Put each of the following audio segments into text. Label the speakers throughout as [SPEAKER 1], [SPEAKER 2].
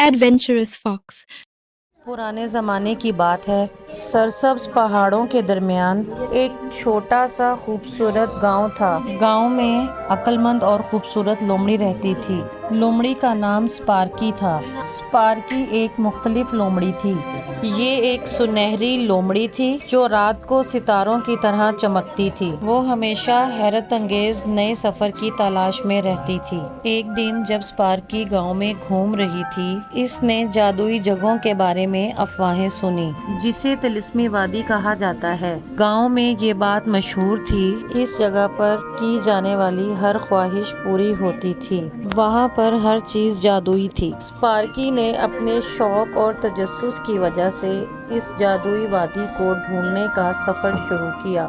[SPEAKER 1] adventurous fox.
[SPEAKER 2] پرانے زمانے کی بات ہے، سرسبز پہاڑوں کے درمیان ایک چھوٹا سا خوبصورت گاؤں تھا۔ گاؤں میں عقل مند اور خوبصورت لومڑی رہتی تھی۔ لومڑی کا نام اسپارکی تھا۔ اسپارکی ایک مختلف لومڑی تھی۔ یہ ایک سنہری لومڑی تھی جو رات کو ستاروں کی طرح چمکتی تھی۔ وہ ہمیشہ حیرت انگیز نئے سفر کی تلاش میں رہتی تھی۔ ایک دن جب اسپارکی گاؤں میں گھوم رہی تھی، اس نے جادوئی جگہوں کے بارے میں افواہیں سنی جسے طلسمی وادی کہا جاتا ہے۔ گاؤں میں یہ بات مشہور تھی، اس جگہ پر کی جانے والی ہر خواہش پوری ہوتی تھی۔ وہاں پر ہر چیز جادوئی تھی۔ اسپارکی نے اپنے شوق اور تجسس کی وجہ سے اس جادوئی وادی کو ڈھونڈنے کا سفر شروع کیا۔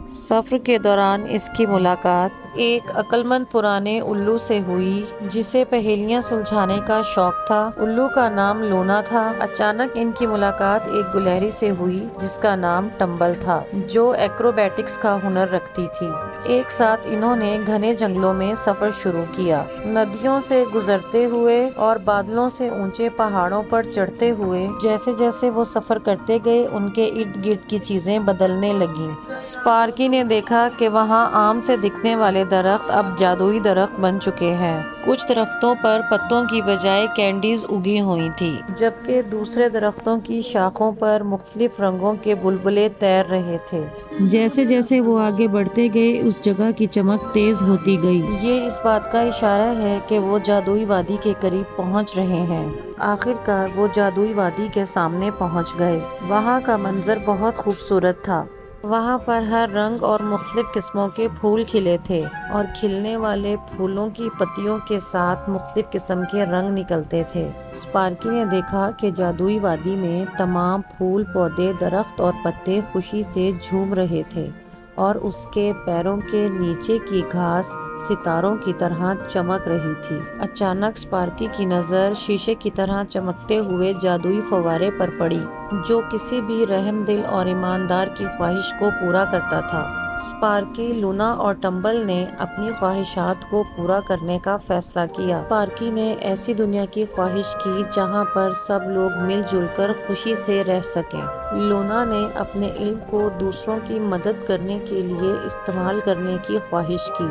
[SPEAKER 2] سفر کے دوران اس کی ملاقات ایک عقل مند پرانے الو سے ہوئی جسے پہیلیاں سلجھانے کا شوق تھا۔ الو کا نام لونا تھا۔ اچانک ان کی ملاقات ایک گلہری سے ہوئی جس کا نام ٹمبل تھا، جو ایکروبیٹکس کا ہنر رکھتی تھی۔ ایک ساتھ انہوں نے گھنے جنگلوں میں سفر شروع کیا، ندیوں سے گزرتے ہوئے اور بادلوں سے اونچے پہاڑوں پر چڑھتے ہوئے۔ جیسے جیسے وہ سفر کرتے گئے ان کے ارد گرد کی چیزیں بدلنے لگیں۔ اسپارکی نے دیکھا کہ وہاں عام سے دکھنے والے درخت اب جادوئی درخت بن چکے ہیں۔ کچھ درختوں پر پتوں کی بجائے کینڈیز اگی ہوئی تھی، جبکہ دوسرے درختوں کی شاخوں پر مختلف رنگوں کے بلبلے تیر رہے تھے۔ جیسے جیسے وہ آگے بڑھتے گئے اس جگہ کی چمک تیز ہوتی گئی۔ یہ اس بات کا اشارہ ہے کہ وہ جادوئی وادی کے قریب پہنچ رہے ہیں۔ آخرکار وہ جادوئی وادی کے سامنے پہنچ گئے۔ وہاں کا منظر بہت خوبصورت تھا۔ وہاں پر ہر رنگ اور مختلف قسموں کے پھول کھلے تھے اور کھلنے والے پھولوں کی پتیوں کے ساتھ مختلف قسم کے رنگ نکلتے تھے۔ اسپارکی نے دیکھا کہ جادوئی وادی میں تمام پھول، پودے، درخت اور پتے خوشی سے جھوم رہے تھے اور اس کے پیروں کے نیچے کی گھاس ستاروں کی طرح چمک رہی تھی۔ اچانک اسپارکی کی نظر شیشے کی طرح چمکتے ہوئے جادوئی فوارے پر پڑی جو کسی بھی رحم دل اور ایماندار کی خواہش کو پورا کرتا تھا۔ اسپارکی، لونا اور ٹمبل نے اپنی خواہشات کو پورا کرنے کا فیصلہ کیا۔ اسپارکی نے ایسی دنیا کی خواہش کی جہاں پر سب لوگ مل جل کر خوشی سے رہ سکیں۔ لونا نے اپنے علم کو دوسروں کی مدد کرنے کے لیے استعمال کرنے کی خواہش کی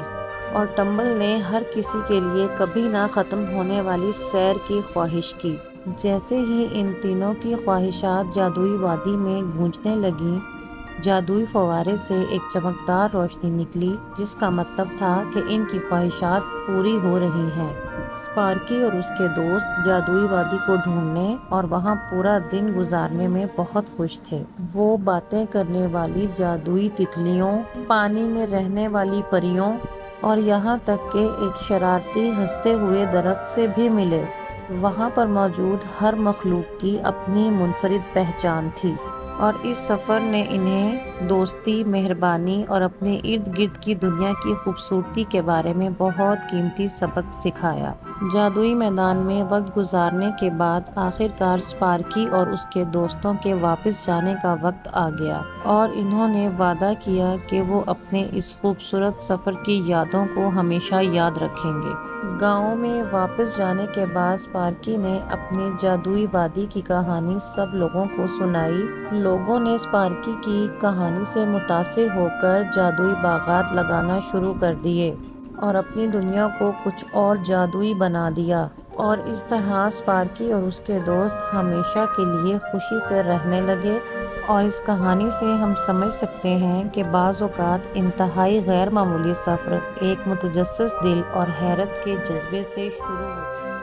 [SPEAKER 2] اور ٹمبل نے ہر کسی کے لیے کبھی نہ ختم ہونے والی سیر کی خواہش کی۔ جیسے ہی ان تینوں کی خواہشات جادوئی وادی میں گونجنے لگیں، جادوئی فوارے سے ایک چمکدار روشنی نکلی جس کا مطلب تھا کہ ان کی خواہشات پوری ہو رہی ہیں۔ اسپارکی اور اس کے دوست جادوئی وادی کو ڈھونڈنے اور وہاں پورا دن گزارنے میں بہت خوش تھے۔ وہ باتیں کرنے والی جادوئی تتلیوں، پانی میں رہنے والی پریوں اور یہاں تک کہ ایک شرارتی ہنستے ہوئے درخت سے بھی ملے۔ وہاں پر موجود ہر مخلوق کی اپنی منفرد پہچان تھی اور اس سفر نے انہیں دوستی، مہربانی اور اپنے ارد گرد کی دنیا کی خوبصورتی کے بارے میں بہت قیمتی سبق سکھایا۔ جادوئی میدان میں وقت گزارنے کے بعد آخرکار اسپارکی اور اس کے دوستوں کے واپس جانے کا وقت آ گیا اور انہوں نے وعدہ کیا کہ وہ اپنے اس خوبصورت سفر کی یادوں کو ہمیشہ یاد رکھیں گے۔ گاؤں میں واپس جانے کے بعد اسپارکی نے اپنے جادوئی وادی کی کہانی سب لوگوں کو سنائی۔ لوگوں نے اسپارکی کی کہانی سے متاثر ہو کر جادوئی باغات لگانا شروع کر دیے اور اپنی دنیا کو کچھ اور جادوئی بنا دیا، اور اس طرح اسپارکی اور اس کے دوست ہمیشہ کے لیے خوشی سے رہنے لگے۔ اور اس کہانی سے ہم سمجھ سکتے ہیں کہ بعض اوقات انتہائی غیر معمولی سفر ایک متجسس دل اور حیرت کے جذبے سے شروع ہوتا ہے۔